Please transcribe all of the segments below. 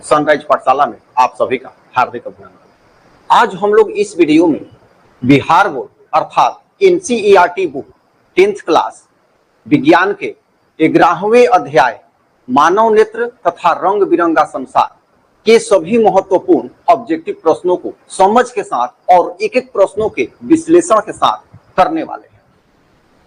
Sunrise पाठशाला में आप सभी का हार्दिक अभिनंदन। आज हम लोग इस वीडियो में बिहार बोर्ड अर्थात एनसीईआरटी बुक 10th क्लास विज्ञान के 11वें अध्याय मानव नेत्र तथा रंग बिरंगा संसार के सभी महत्वपूर्ण ऑब्जेक्टिव प्रश्नों को समझ के साथ और एक एक प्रश्नों के विश्लेषण के साथ करने वाले हैं।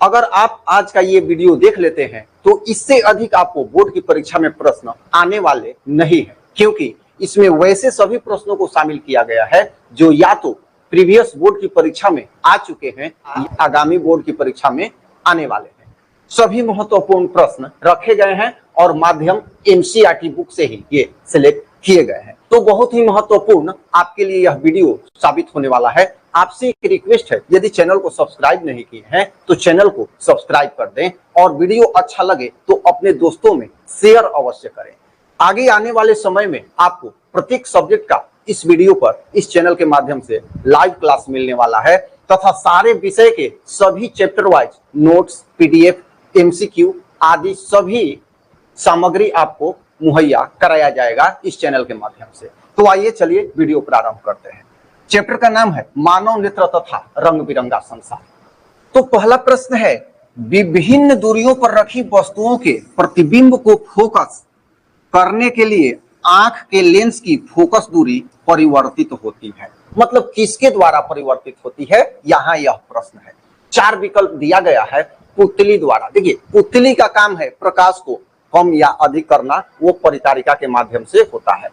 अगर आप आज का ये वीडियो देख लेते हैं तो इससे अधिक आपको बोर्ड की परीक्षा में प्रश्न आने वाले नहीं है, क्योंकि इसमें वैसे सभी प्रश्नों को शामिल किया गया है जो या तो प्रीवियस बोर्ड की परीक्षा में आ चुके हैं या आगामी बोर्ड की परीक्षा में आने वाले हैं। सभी महत्वपूर्ण प्रश्न रखे गए हैं और माध्यम एनसीईआरटी बुक से ही ये सिलेक्ट किए गए हैं। तो बहुत ही महत्वपूर्ण आपके लिए यह वीडियो साबित होने वाला है। आपसे एक रिक्वेस्ट है, यदि चैनल को सब्सक्राइब नहीं किए हैं तो चैनल को सब्सक्राइब कर दें और वीडियो अच्छा लगे तो अपने दोस्तों में शेयर अवश्य करें। आगे आने वाले समय में आपको प्रत्येक सब्जेक्ट का इस वीडियो पर इस चैनल के माध्यम से लाइव क्लास मिलने वाला है तथा सारे विषय के सभी chapter wise notes, PDF, MCQ आदि सभी सामग्री आपको मुहैया कराया जाएगा इस चैनल के माध्यम से। तो आइए चलिए वीडियो प्रारंभ करते हैं। चैप्टर का नाम है मानव नेत्र तथा रंग बिरंगा संसार। तो पहला प्रश्न है, विभिन्न दूरियों पर रखी वस्तुओं के प्रतिबिंब को फोकस करने के लिए आंख के लेंस की फोकस दूरी परिवर्तित होती है। मतलब किसके द्वारा परिवर्तित होती है, यहाँ यह प्रश्न है। 4 विकल्प दिया गया है। पुतली द्वारा, देखिए पुतली का काम है प्रकाश को कम या अधिक करना, वो परितारिका के माध्यम से होता है।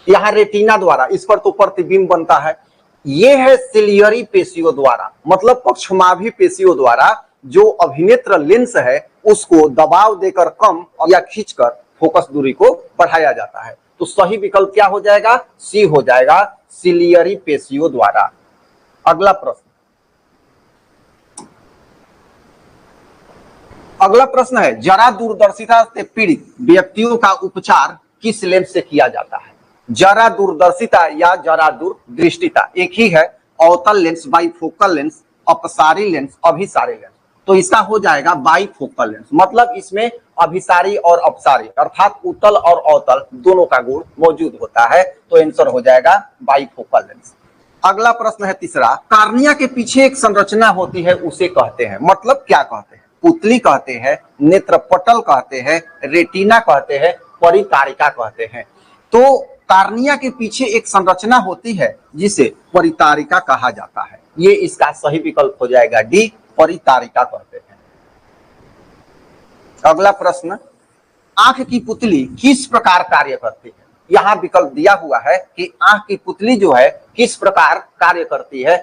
यहाँ रेटिना द्वारा, इस पर तो प्रतिबिंब बनता है। ये है सिलियरी पेशियों द्वारा, मतलब पक्षमाभी पेशियों द्वारा जो अभिनेत्र लेंस है उसको दबाव देकर कम या खींचकर फोकस दूरी को बढ़ाया जाता है। तो सही विकल्प क्या हो जाएगा, सी हो जाएगा, सिलियरी पेशियों द्वारा। अगला प्रश्न है, जरा दूरदर्शिता से पीड़ित व्यक्तियों का उपचार किस लेंस से किया जाता है। जरा दूरदर्शिता या जरा दूरदृष्टिता एक ही है। अवतल लेंस, बाइफोकल लेंस, अपसारी लेंस, अभिसारी लेंस। तो इसका हो जाएगा बाइफोकल लेंस। मतलब इसमें अभिसारी और अपसारी अर्थात उत्तल और अवतल दोनों का गुण मौजूद होता है। तो आंसर हो जाएगा बाइफोकल लेंस। अगला प्रश्न है तीसरा, कार्निया के पीछे एक संरचना होती है, उसे कहते हैं। मतलब क्या कहते हैं, पुतली कहते हैं, नेत्रपटल कहते हैं, रेटिना कहते हैं, परितारिका कहते हैं। तो कार्निया के पीछे एक संरचना होती है जिसे परितारिका कहा जाता है। ये इसका सही विकल्प हो जाएगा डी, परितारिका कहते हैं। अगला प्रश्न, आंख की पुतली किस प्रकार कार्य करती है। यहाँ विकल्प दिया हुआ है कि आंख की पुतली जो है किस प्रकार कार्य करती है।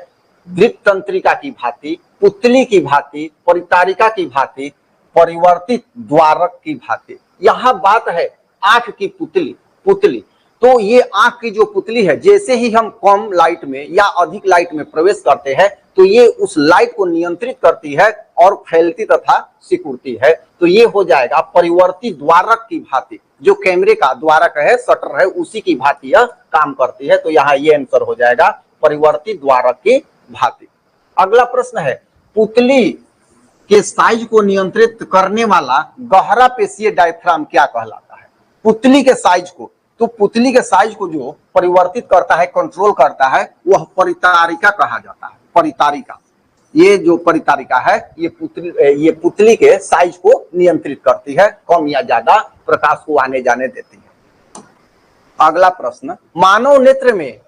वृत्ततंत्रिका की भांति, पुतली की भांति, परितारिका की भांति, परिवर्तित द्वारक की भांति। यहाँ बात है आंख की पुतली। तो ये आंख की जो पुतली है, जैसे ही हम कम लाइट में या अधिक लाइट में प्रवेश करते हैं तो ये उस लाइट को नियंत्रित करती है और फैलती तथा सिकुड़ती है। तो ये हो जाएगा परिवर्तित द्वारक की भांति। जो कैमरे का द्वारक है, शटर है, उसी की भांति यह काम करती है। तो यहाँ ये आंसर हो जाएगा परिवर्तित द्वारक की भांति। अगला प्रश्न है, पुतली के साइज को नियंत्रित करने वाला गहरा पेशीय डायफ्राम क्या कहलाता है। पुतली के साइज को, तो पुतली के साइज को जो परिवर्तित करता है, कंट्रोल करता है, वह परितारिका कहा जाता है। परितारिका, ये जो परितारिका है ये पुतली के साइज को नियंत्रित करती है, कम या ज्यादा प्रकाश को आने जाने देती है। अगला प्रश्न, मानव नेत्र में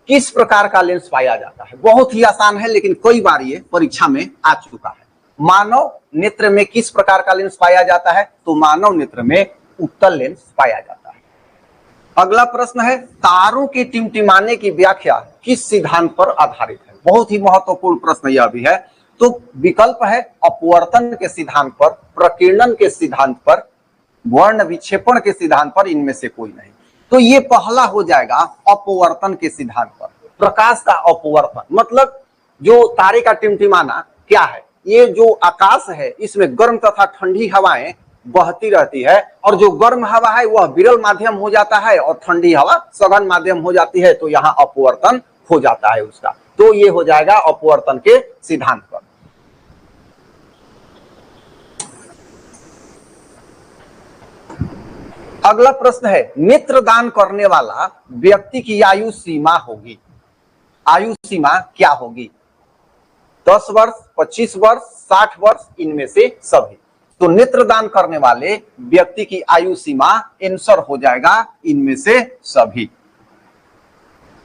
किस प्रकार का लेंस पाया जाता है। बहुत ही आसान है लेकिन कई बार ये परीक्षा में आ चुका है। मानव नेत्र में किस प्रकार का लेंस पाया जाता है, तो मानव नेत्र में उत्तल लेंस पाया जाता है। अगला प्रश्न है, तारों के टिमटिमाने की व्याख्या किस सिद्धांत पर आधारित है। बहुत ही महत्वपूर्ण प्रश्न यह भी है। तो विकल्प है अपवर्तन के सिद्धांत पर, प्रकीर्णन के सिद्धांत पर, वर्ण विक्षेपण के सिद्धांत पर, इनमें से कोई नहीं। तो ये पहला हो जाएगा अपवर्तन के सिद्धांत पर। प्रकाश का अपवर्तन मतलब जो तारे का टिमटिमाना क्या है, ये जो आकाश है इसमें गर्म तथा ठंडी हवाएं बहती रहती है और जो गर्म हवा है वह विरल माध्यम हो जाता है और ठंडी हवा सघन माध्यम हो जाती है। तो यहाँ अपवर्तन हो जाता है उसका। तो ये हो जाएगा अपवर्तन के सिद्धांत पर। अगला प्रश्न है, नेत्रदान करने वाला व्यक्ति की आयु सीमा होगी, आयु सीमा क्या होगी? 10 वर्ष, 25 वर्ष, 60 वर्ष, इनमें से सभी। तो नेत्रदान करने वाले व्यक्ति की आयु सीमा आंसर हो जाएगा इनमें से सभी।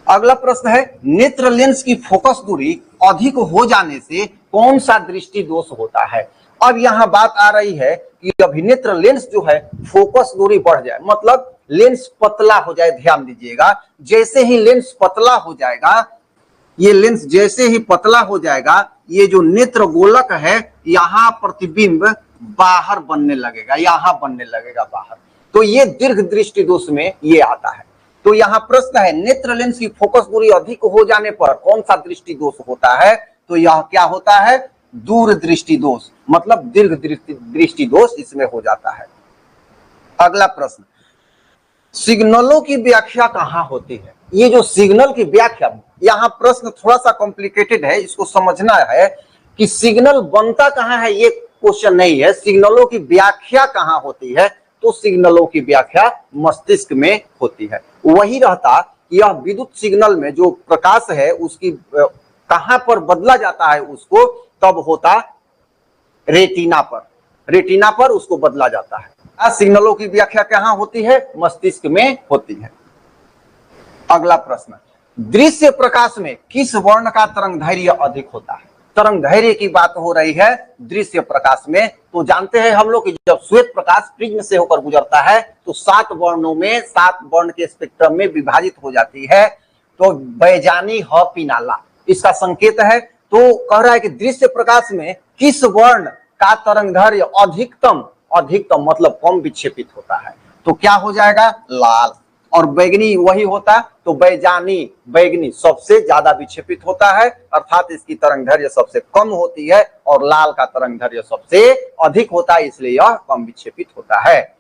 अगला प्रश्न है, नेत्र लेंस की फोकस दूरी अधिक हो जाने से कौन सा दृष्टि दोष होता है? अब यहां बात आ रही है कि अभिनेत्र लेंस जो है फोकस दूरी बढ़ जाए, मतलब लेंस पतला हो जाए। ध्यान दीजिएगा, जैसे ही लेंस पतला हो जाएगा, ये लेंस जैसे ही पतला हो जाएगा, ये जो नेत्र गोलक है यहां प्रतिबिंब बाहर बनने लगेगा, यहां बनने लगेगा बाहर। तो ये दीर्घ दृष्टि दोष में ये आता है। तो यहाँ प्रश्न है, नेत्र लेंस की फोकस दूरी अधिक हो जाने पर कौन सा दृष्टि दोष होता है? तो यह क्या होता है? दूर दृष्टि दोष, मतलब दीर्घ दृष्टि दोष इसमें हो जाता है। अगला प्रश्न, सिग्नलों की व्याख्या कहां होती है? ये जो सिग्नल की व्याख्या, यहाँ प्रश्न थोड़ा सा कॉम्प्लिकेटेड है, इसको समझना है कि सिग्नल बनता कहां है, ये क्वेश्चन नहीं है। सिग्नलों की व्याख्या कहां होती है? तो सिग्नलों की व्याख्या मस्तिष्क में होती है। वही रहता कि यह विद्युत सिग्नल में जो प्रकाश है उसकी कहां पर बदला जाता है, उसको तब होता रेटिना पर, रेटिना पर उसको बदला जाता है। सिग्नलों की व्याख्या कहां होती है? मस्तिष्क में होती है। अगला प्रश्न, दृश्य प्रकाश में किस वर्ण का तरंगदैर्घ्य अधिक होता है? तरंगदैर्घ्य की बात हो रही है दृश्य प्रकाश में। तो जानते हैं हम लोग कि जब श्वेत प्रकाश प्रिज्म से होकर गुजरता है तो 7 वर्णों में, 7 वर्ण के स्पेक्ट्रम में विभाजित हो जाती है। तो बैजानी ह पिनाला इसका संकेत है। तो कह रहा है कि दृश्य प्रकाश में किस वर्ण का तरंगदैर्घ्य अधिकतम, अधिकतम मतलब कम विक्षेपित होता है? तो क्या हो जाएगा? लाल। और बैगनी वही होता, तो बैजानी, बैगनी सबसे ज्यादा विक्षेपित होता है, अर्थात इसकी तरंगदैर्घ्य सबसे कम होती है, और लाल का तरंगदैर्घ्य सबसे अधिक होता है, इसलिए यह कम विक्षेपित होता है।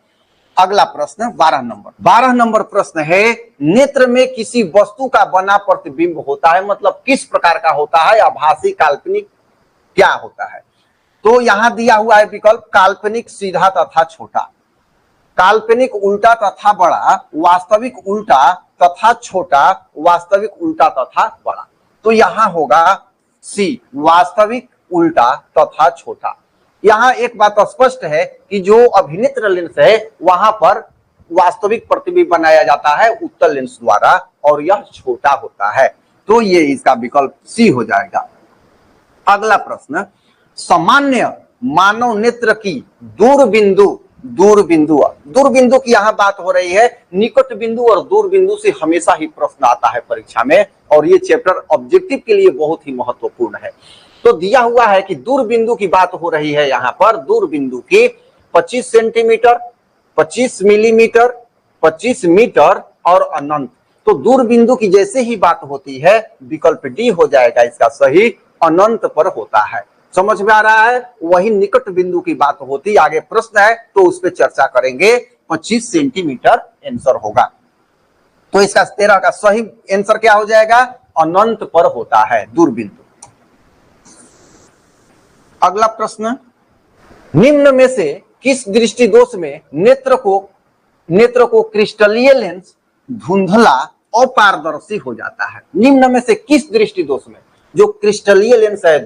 अगला प्रश्न 12 नंबर प्रश्न है, नेत्र में किसी वस्तु का बना प्रतिबिंब होता है, मतलब किस प्रकार का होता है? आभासी, काल्पनिक, क्या होता है? तो यहां दिया हुआ है विकल्प, काल्पनिक, सीधा तथा छोटा। काल्पनिक उल्टा तथा बड़ा, वास्तविक उल्टा तथा छोटा, वास्तविक उल्टा तथा बड़ा। तो यहां होगा सी, वास्तविक उल्टा तथा छोटा। यहां एक बात स्पष्ट है कि जो अभिनेत्र लेंस है वहां पर वास्तविक प्रतिबिंब बनाया जाता है उत्तल लेंस द्वारा, और यह छोटा होता है। तो ये इसका विकल्प सी हो जाएगा। अगला प्रश्न, सामान्य मानव नेत्र की दूरबिंदु, दूरबिंदु की यहां बात हो रही है। निकट बिंदु और दूर बिंदु से हमेशा ही प्रश्न आता है परीक्षा में, और ये चैप्टर ऑब्जेक्टिव के लिए बहुत ही महत्वपूर्ण है। तो दिया हुआ है कि दूर बिंदु की बात हो रही है, यहां पर दूर बिंदु की 25 सेंटीमीटर, 25 मिलीमीटर, 25 मीटर और अनंत। तो दूर बिंदु की जैसे ही बात होती है विकल्प डी हो जाएगा इसका सही, अनंत पर होता है। समझ में आ रहा है? वही निकट बिंदु की बात होती, आगे प्रश्न है तो उस पर चर्चा करेंगे। 25 सेंटीमीटर आंसर होगा। तो इसका 13 का सही आंसर क्या हो जाएगा? अनंत पर होता है दूरबिंदु। अगला प्रश्न, निम्न में से किस दृष्टि दोष में नेत्र को क्रिस्टलीय लेंस धुंधला और पारदर्शी हो जाता है? निम्न में से किस दृष्टि दोष में जो क्रिस्टलीय लेंस है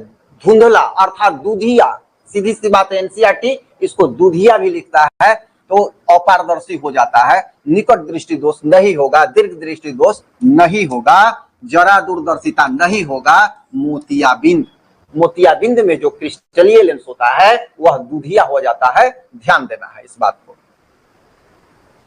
धुंधला अर्थात दूधिया, सीधी सी बात है, एनसीईआरटी इसको दूधिया भी लिखता है, तो अपारदर्शी हो जाता है। निकट दृष्टि दोष नहीं होगा, दीर्घ दृष्टि दोष नहीं होगा, जरा दूरदर्शिता नहीं होगा, मोतियाबिंद, मोतियाबिंद में जो क्रिस्टलीय लेंस होता है वह दूधिया हो जाता है। ध्यान देना है इस बात को।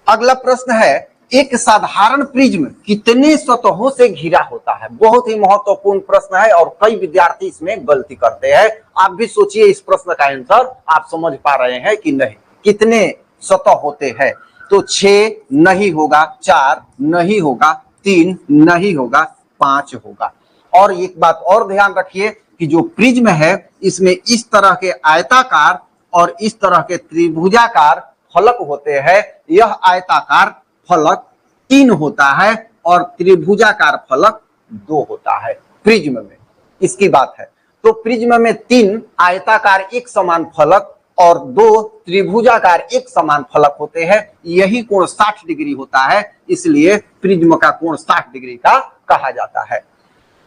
अगला प्रश्न है, एक साधारण प्रिज्म कितने सतहों से घिरा होता है? बहुत ही महत्वपूर्ण प्रश्न है और कई विद्यार्थी इसमें गलती करते हैं। आप भी सोचिए इस प्रश्न का आंसर आप समझ पा रहे हैं कि नहीं। कितने सतह होते हैं? तो 6 नहीं होगा, 4 नहीं होगा, 3 नहीं होगा, 5 होगा। और एक बात और ध्यान रखिए कि जो प्रिज्म है इसमें इस तरह के आयताकार और इस तरह के त्रिभुजाकार फलक होते हैं। यह आयताकार फलक 3 होता है और त्रिभुजाकार फलक 2 होता है प्रिज्म में, इसकी बात है। तो प्रिज्म में 3 आयताकार एक समान फलक और दो त्रिभुजाकार एक समान फलक होते हैं, यही कोण 60 डिग्री होता है, इसलिए प्रिज्म का कोण 60 डिग्री का कहा जाता है।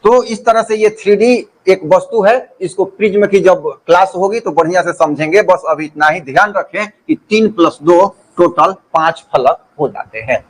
तो इस तरह से ये 3D एक वस्तु है, इसको प्रिज्म की जब क्लास होगी तो बढ़िया से समझेंगे। बस अभी इतना ही ध्यान रखें कि 3 + 2 टोटल 5 फलक हो जाते हैं।